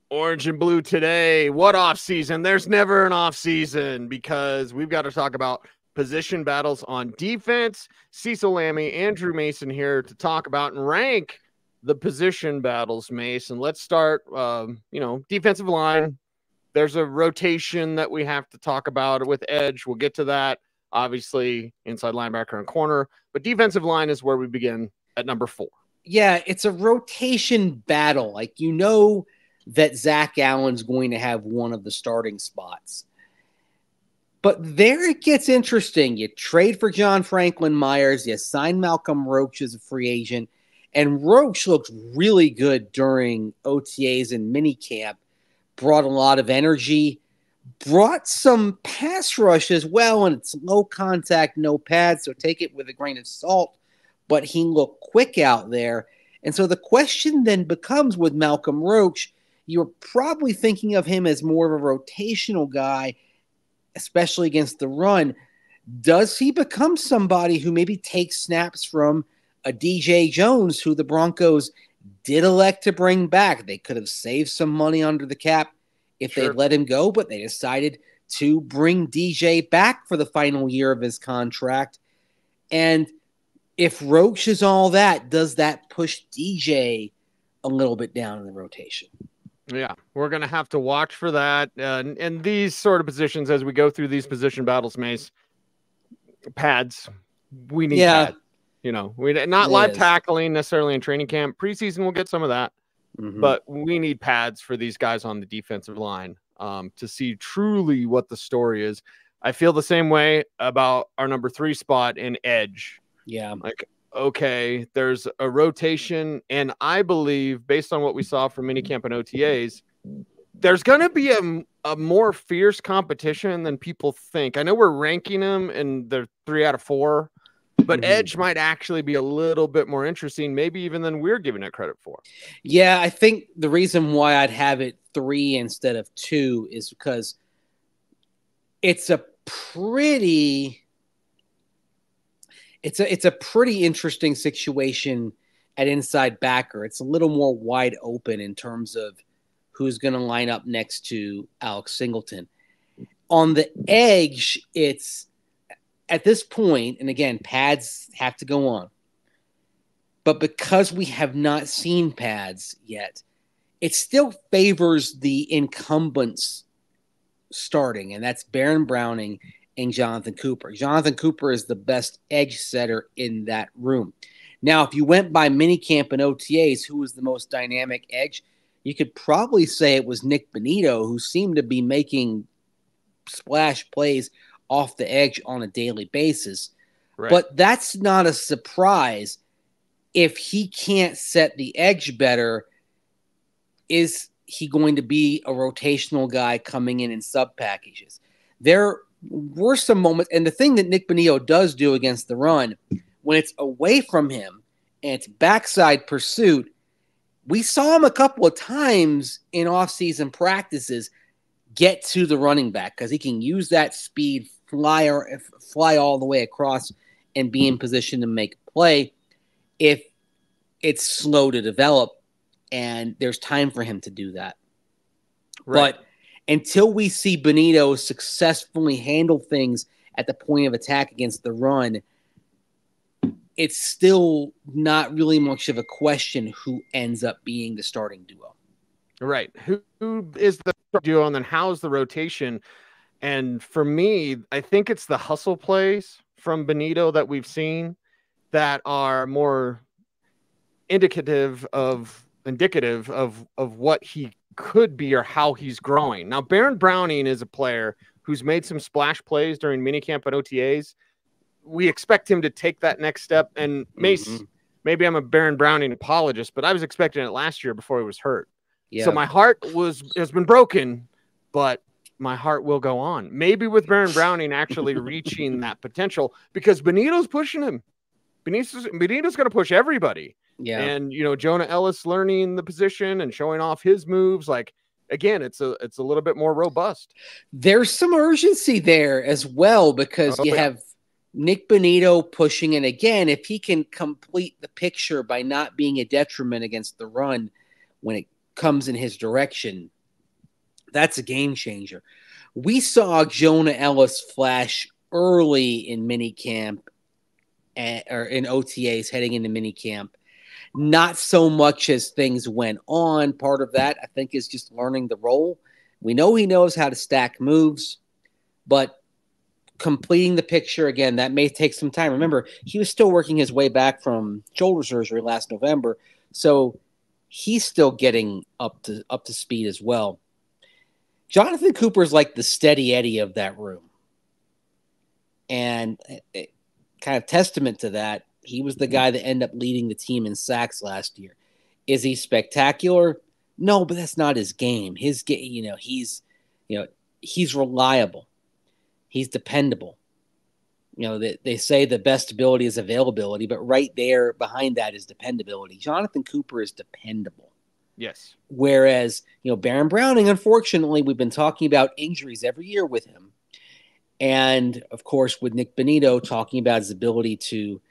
Orange and blue today. What off season? There's never an off season because we've got to talk about position battles on defense. Cecil, Lammey, Andrew Mason here to talk about and rank the position battles, Mason. Let's start, defensive line. There's a rotation that we have to talk about with edge. We'll get to that. Obviously, inside linebacker and corner. But defensive line is where we begin at number 4. Yeah, it's a rotation battle. Like, that Zach Allen's going to have one of the starting spots. But there it gets interesting. You trade for John Franklin Myers. You sign Malcolm Roach as a free agent. And Roach looked really good during OTAs and minicamp. Brought a lot of energy. Brought some pass rush as well. And it's low contact, no pads. So take it with a grain of salt. But he looked quick out there. And so the question then becomes with Malcolm Roach, you're probably thinking of him as more of a rotational guy, especially against the run. Does he become somebody who maybe takes snaps from a DJ Jones, who the Broncos did elect to bring back? They could have saved some money under the cap if they'd let him go, but they decided to bring DJ back for the final year of his contract. And if Roach is all that, does that push DJ a little bit down in the rotation? Yeah, we're going to have to watch for that. And these sort of positions, as we go through these position battles, Mace, pads, we need pads. We not live tackling necessarily in training camp. Preseason, we'll get some of that. Mm-hmm. But we need pads for these guys on the defensive line to see truly what the story is. I feel the same way about our number 3 spot in edge. Yeah. Okay, there's a rotation, and I believe, based on what we saw from minicamp and OTAs, there's going to be a more fierce competition than people think. I know we're ranking them, and they're 3 out of 4, but edge might actually be a little bit more interesting, maybe even than we're giving it credit for. Yeah, I think the reason why I'd have it 3 instead of 2 is because it's a pretty interesting situation at inside backer. It's a little more wide open in terms of who's going to line up next to Alex Singleton. On the edge, it's at this point, and again, pads have to go on. But because we have not seen pads yet, it still favors the incumbents starting, and that's Baron Browning and Jonathan Cooper. Jonathan Cooper is the best edge setter in that room. Now, if you went by minicamp and OTAs, who was the most dynamic edge, you could probably say it was Nick Bonito, who seemed to be making splash plays off the edge on a daily basis. Right. But that's not a surprise. If he can't set the edge better, is he going to be a rotational guy coming in sub packages? There were some moments, and the thing that Nick Bonito does do against the run, when it's away from him and it's backside pursuit, we saw him a couple of times in off-season practices get to the running back because he can use that speed, fly all the way across and be in position to make a play if it's slow to develop and there's time for him to do that. Right. But until we see Bonito successfully handle things at the point of attack against the run, it's still not really much of a question who ends up being the starting duo. Right. Who is the duo, and then how's the rotation? And for me, I think it's the hustle plays from Bonito that we've seen that are more indicative of what he could be or how he's growing. Now, Baron Browning is a player who's made some splash plays during minicamp and OTAs. We expect him to take that next step. And Mace, maybe I'm a Baron Browning apologist, but I was expecting it last year before he was hurt. Yeah. So my heart has been broken, but my heart will go on. Maybe with Baron Browning actually reaching that potential, because Benito's pushing him. Benito's going to push everybody. Yeah. And, Jonah Ellis learning the position and showing off his moves. Like, again, it's a little bit more robust. There's some urgency there as well, because you have Nick Bonito pushing. And again, if he can complete the picture by not being a detriment against the run when it comes in his direction, That's a game changer. We saw Jonah Ellis flash early in minicamp or in OTAs heading into minicamp. Not so much as things went on. Part of that, I think, is just learning the role. We know he knows how to stack moves, but completing the picture, again, that may take some time. Remember, he was still working his way back from shoulder surgery last November, so he's still getting up to speed as well. Jonathan Cooper is like the steady Eddie of that room. And kind of testament to that, he was the guy that ended up leading the team in sacks last year. Is he spectacular? No, but that's not his game. His game, he's reliable. He's dependable. They say the best ability is availability, but right there behind that is dependability. Jonathan Cooper is dependable. Yes. Whereas, Baron Browning, unfortunately, we've been talking about injuries every year with him. And, of course, with Nick Bonito talking about his ability to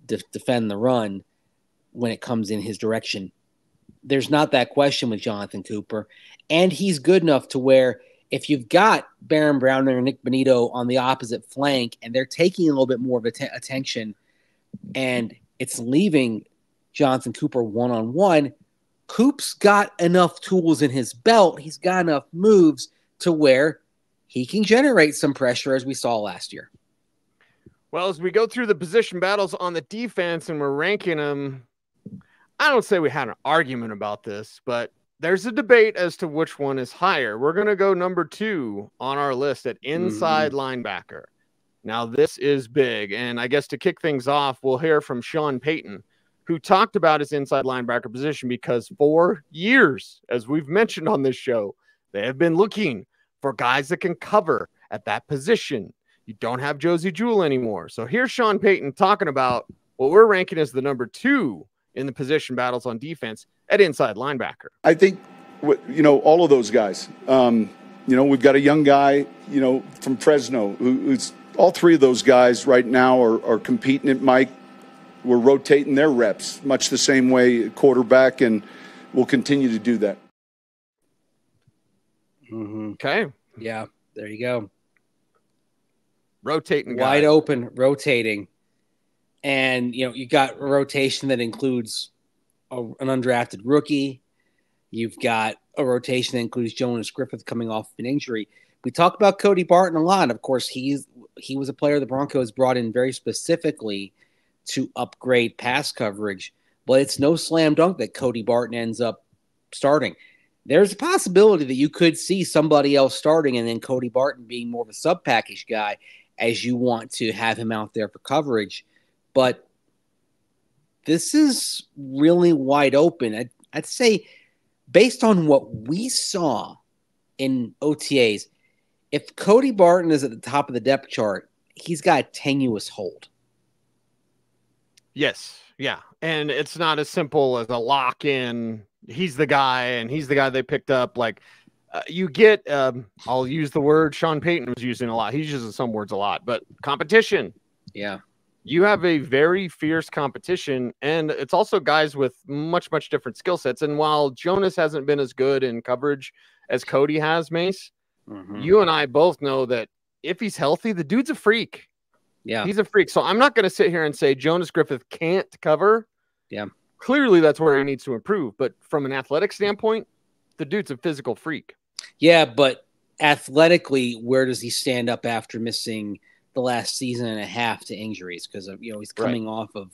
defend the run when it comes in his direction. There's not that question with Jonathan Cooper. And he's good enough to where if you've got Baron Browning or Nick Bonito on the opposite flank and they're taking a little bit more of attention and it's leaving Jonathan Cooper one-on-one, Coop's got enough tools in his belt. He's got enough moves to where he can generate some pressure as we saw last year. Well, as we go through the position battles on the defense and we're ranking them, I don't say we had an argument about this, but there's a debate as to which one is higher. We're going to go number 2 on our list at inside linebacker. Now, this is big, and I guess to kick things off, we'll hear from Sean Payton, who talked about his inside linebacker position because for years, as we've mentioned on this show, they have been looking for guys that can cover at that position. You don't have Josie Jewell anymore. So here's Sean Payton talking about what we're ranking as the number 2 in the position battles on defense at inside linebacker. I think, all of those guys, we've got a young guy, from Fresno who's all 3 of those guys right now are competing at Mike. We're rotating their reps much the same way quarterback, and we'll continue to do that. Okay. Yeah, there you go. Rotating guys. Wide open, rotating. And, you got a rotation that includes an undrafted rookie. You've got a rotation that includes Jonas Griffith coming off an injury. We talk about Cody Barton a lot. Of course, he was a player the Broncos brought in very specifically to upgrade pass coverage, but it's no slam dunk that Cody Barton ends up starting. There's a possibility that you could see somebody else starting and then Cody Barton being more of a sub-package guy as you want to have him out there for coverage. But this is really wide open. I'd say based on what we saw in OTAs, if Cody Barton is at the top of the depth chart, he's got a tenuous hold. Yes. Yeah. And it's not as simple as a lock in. He's the guy and he's the guy they picked up. Like you get, I'll use the word Sean Payton was using a lot. He's using some words a lot, but competition. Yeah. You have a very fierce competition, and it's also guys with much, much different skill sets. And while Jonas hasn't been as good in coverage as Cody has, Mace, you and I both know that if he's healthy, the dude's a freak. Yeah. He's a freak. So I'm not going to sit here and say Jonas Griffith can't cover. Yeah. Clearly that's where he needs to improve. But from an athletic standpoint, the dude's a physical freak. Yeah, but athletically, where does he stand up after missing the last season and a half to injuries? Because he's coming off of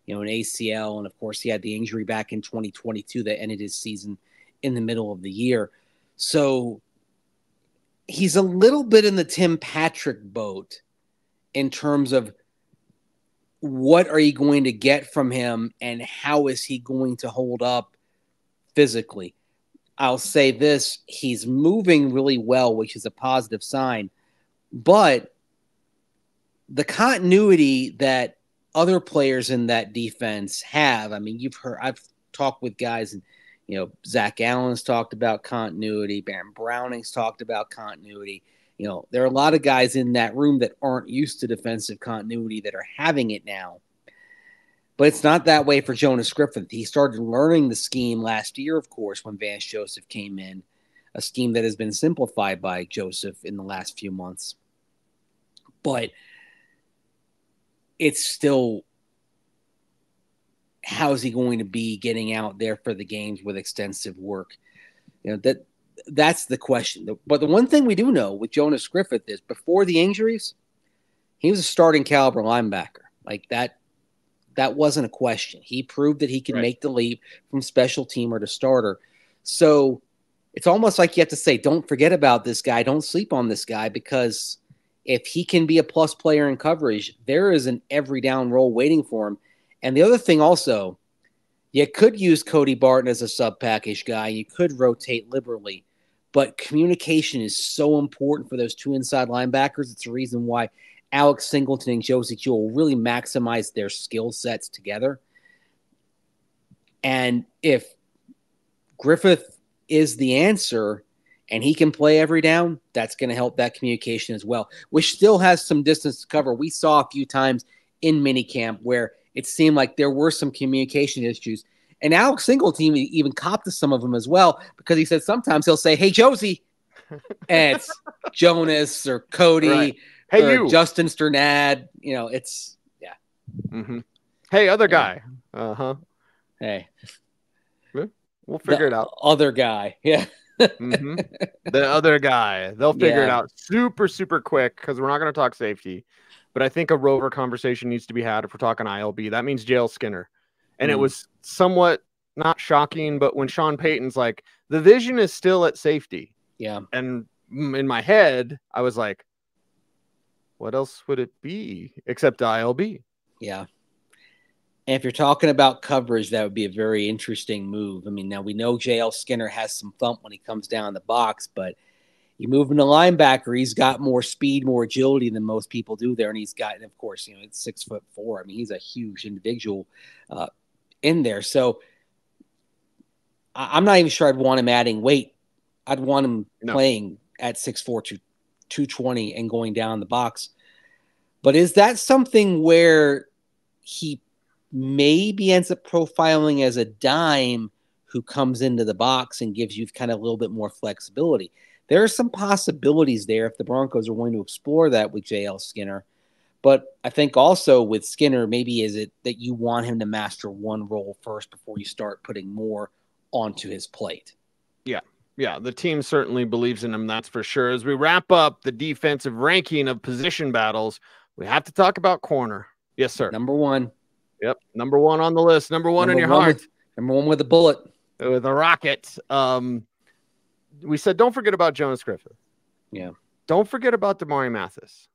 an ACL, and of course he had the injury back in 2022 that ended his season in the middle of the year. So he's a little bit in the Tim Patrick boat in terms of what are you going to get from him and how is he going to hold up physically. I'll say this, he's moving really well, which is a positive sign, but the continuity that other players in that defense have, I mean, I've talked with guys and, Zach Allen's talked about continuity. Baron Browning's talked about continuity. There are a lot of guys in that room that aren't used to defensive continuity that are having it now. But it's not that way for Jonas Griffith. He started learning the scheme last year, of course, when Vance Joseph came in. a scheme that has been simplified by Joseph in the last few months. But it's still, how's he going to be getting out there for the games with extensive work? That's the question. But the one thing we do know with Jonas Griffith is before the injuries, he was a starting caliber linebacker. Like that wasn't a question. He proved that he could make the leap from special teamer to starter. So it's almost like you have to say, don't forget about this guy. Don't sleep on this guy, because if he can be a plus player in coverage, there is an every down role waiting for him. And the other thing also, you could use Cody Barton as a sub-package guy. You could rotate liberally. But communication is so important for those two inside linebackers. It's a reason why Alex Singleton and Josie Jewell really maximize their skill sets together. And if Griffith is the answer and he can play every down, that's going to help that communication as well, which still has some distance to cover. We saw a few times in minicamp where it seemed like there were some communication issues. And Alex Singleton even copped to some of them as well, because he said sometimes he'll say, "Hey, Josie," and it's Jonas or Cody. Right. Hey, or you. Justin Sternad. It's yeah. Mm-hmm. Hey, other guy. Uh-huh. Hey. We'll figure it out. Other guy. Yeah. Mm-hmm. The other guy. They'll figure it Yeah. out super, super quick, because we're not going to talk safety. But I think a rover conversation needs to be had if we're talking ILB. That means J.L. Skinner. And it was somewhat not shocking, but when Sean Payton's like, the vision is still at safety. Yeah. And in my head, I was like, what else would it be except ILB? Yeah. And if you're talking about coverage, that would be a very interesting move. I mean, now we know J.L. Skinner has some thump when he comes down the box, but you move him to linebacker, he's got more speed, more agility than most people do there. And he's got, and of course, it's 6'4". I mean, he's a huge individual in there. So I'm not even sure I'd want him adding weight. I'd want him playing at 6'4", 220 and going down the box. But is that something where he maybe ends up profiling as a dime who comes into the box and gives you kind of a little bit more flexibility? There are some possibilities there if the Broncos are willing to explore that with J.L. Skinner. But I think also with Skinner, maybe is it that you want him to master one role first before you start putting more onto his plate? Yeah. Yeah, the team certainly believes in him, that's for sure. As we wrap up the defensive ranking of position battles, we have to talk about corner. Yes, sir. Number one. Yep, number one on the list. Number one in your heart. Number one with a bullet. With a rocket. We said don't forget about Jonas Griffith. Yeah. Don't forget about Damari Mathis.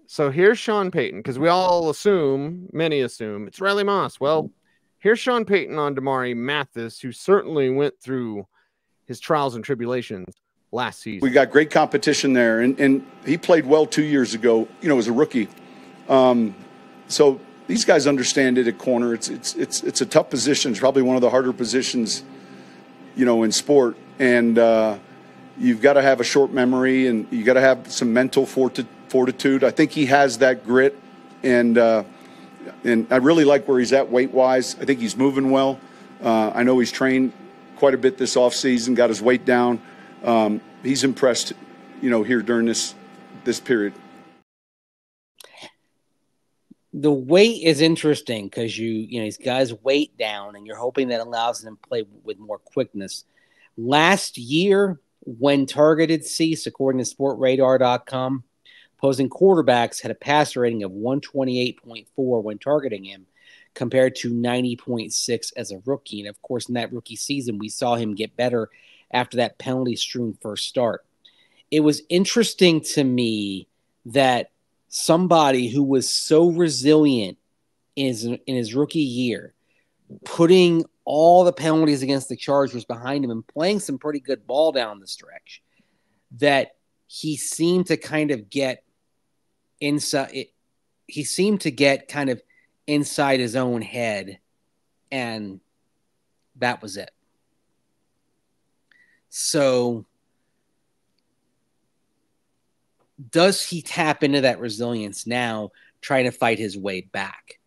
So here's Sean Payton, because we all assume, many assume, it's Riley Moss. Well, here's Sean Payton on Damari Mathis, who certainly went through his trials and tribulations last season. We got great competition there, and he played well 2 years ago, as a rookie. So these guys understand it at corner. It's a tough position. It's probably one of the harder positions, in sport. And you've got to have a short memory, and you got to have some mental fortitude. I think he has that grit, and I really like where he's at weight-wise. I think he's moving well. I know he's trained quite a bit this offseason, got his weight down. He's impressed, here during this period. The weight is interesting because he's got his weight down, and you're hoping that allows him to play with more quickness. Last year, when targeted cease, according to sportradar.com, opposing quarterbacks had a passer rating of 128.4 when targeting him, compared to 90.6 as a rookie. And of course, in that rookie season, we saw him get better after that penalty-strewn first start. It was interesting to me that somebody who was so resilient in his rookie year, putting all the penalties against the Chargers behind him and playing some pretty good ball down the stretch, that he seemed to kind of get inside. He seemed to get kind of inside his own head, and that was it. So does he tap into that resilience now, trying to fight his way back?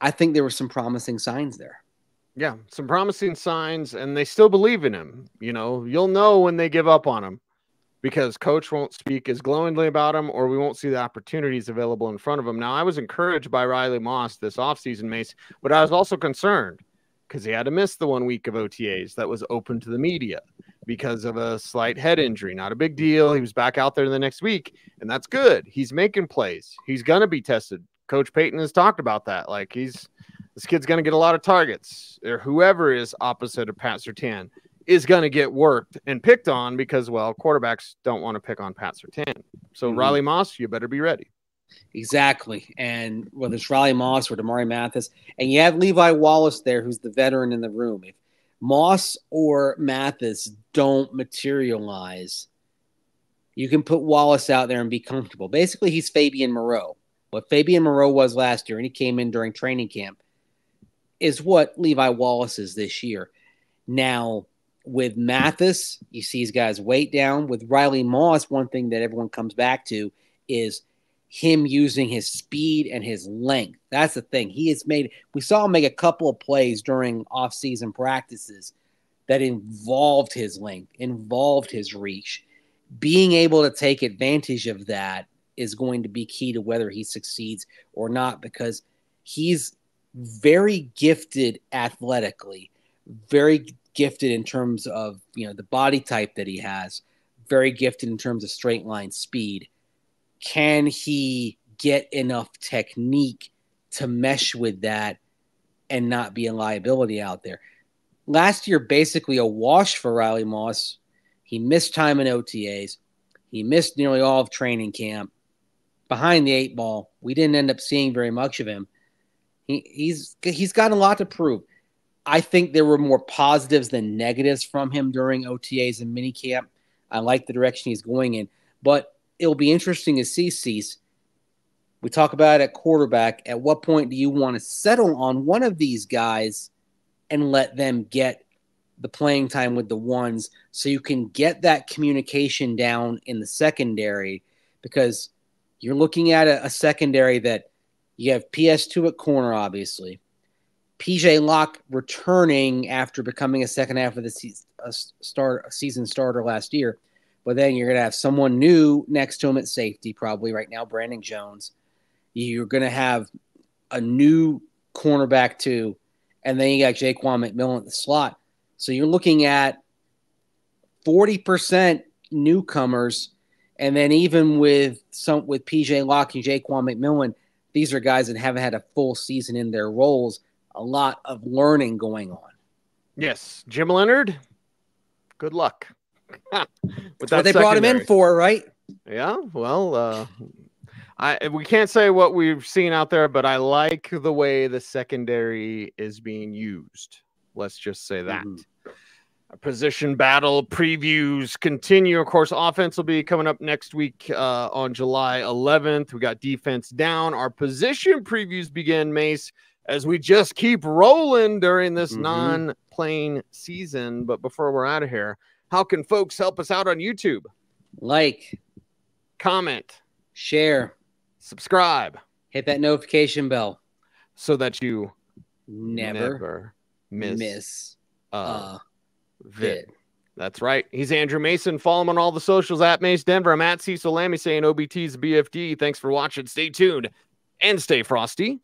I think there were some promising signs there. Yeah, some promising signs, and they still believe in him. You'll know when they give up on him because coach won't speak as glowingly about him, or we won't see the opportunities available in front of him. Now, I was encouraged by Riley Moss this offseason, Mace, but I was also concerned because he had to miss the 1 week of OTAs that was open to the media because of a slight head injury. Not a big deal. He was back out there the next week, and that's good. He's making plays. He's going to be tested. Coach Payton has talked about that. Like, this kid's going to get a lot of targets, or whoever is opposite of Pat Surtain is going to get worked and picked on because, well, quarterbacks don't want to pick on Pat Surtain. So Riley Moss, you better be ready. Exactly. And whether it's Riley Moss or Damari Mathis, and you have Levi Wallace there, who's the veteran in the room. If Moss or Mathis don't materialize, you can put Wallace out there and be comfortable. Basically, he's Fabian Moreau. What Fabian Moreau was last year, and he came in during training camp, is what Levi Wallace is this year. Now, with Mathis, you see his guys weight down. With Riley Moss, one thing that everyone comes back to is him using his speed and his length. That's the thing. We saw him make a couple of plays during off-season practices that involved his length, involved his reach. Being able to take advantage of that is going to be key to whether he succeeds or not, because he's very gifted athletically, very gifted in terms of, the body type that he has, very gifted in terms of straight line speed. Can he get enough technique to mesh with that and not be a liability out there? Last year, basically a wash for Riley Moss. He missed time in OTAs. He missed nearly all of training camp. Behind the 8 ball, we didn't end up seeing very much of him. He's got a lot to prove. I think there were more positives than negatives from him during OTAs and minicamp. I like the direction he's going in. But it'll be interesting to see, Cease. We talk about it at quarterback. At what point do you want to settle on one of these guys and let them get the playing time with the ones so you can get that communication down in the secondary? Because you're looking at a secondary that you have PS2 at corner, obviously. PJ Locke returning after becoming a second half of the season starter last year. But then you're going to have someone new next to him at safety, probably right now, Brandon Jones. You're going to have a new cornerback too. And then you got Jaquan McMillan at the slot. So you're looking at 40% newcomers. And then even with PJ Locke and Jaquan McMillan, these are guys that haven't had a full season in their roles. A lot of learning going on. Yes. Jim Leonard, good luck. That's what they brought him in for, right? Yeah. Well, we can't say what we've seen out there, but I like the way the secondary is being used. Let's just say that. Position battle previews continue. Of course, offense will be coming up next week on July 11th. We got defense down. Our position previews begin, Mace, as we just keep rolling during this non-playing season. But before we're out of here, how can folks help us out on YouTube? Like, comment, share, subscribe, hit that notification bell so that you never miss a vid. That's right. He's Andrew Mason. Follow him on all the socials at Mace Denver. I'm at Cecil Lammey saying OBT's BFD. Thanks for watching. Stay tuned and stay frosty.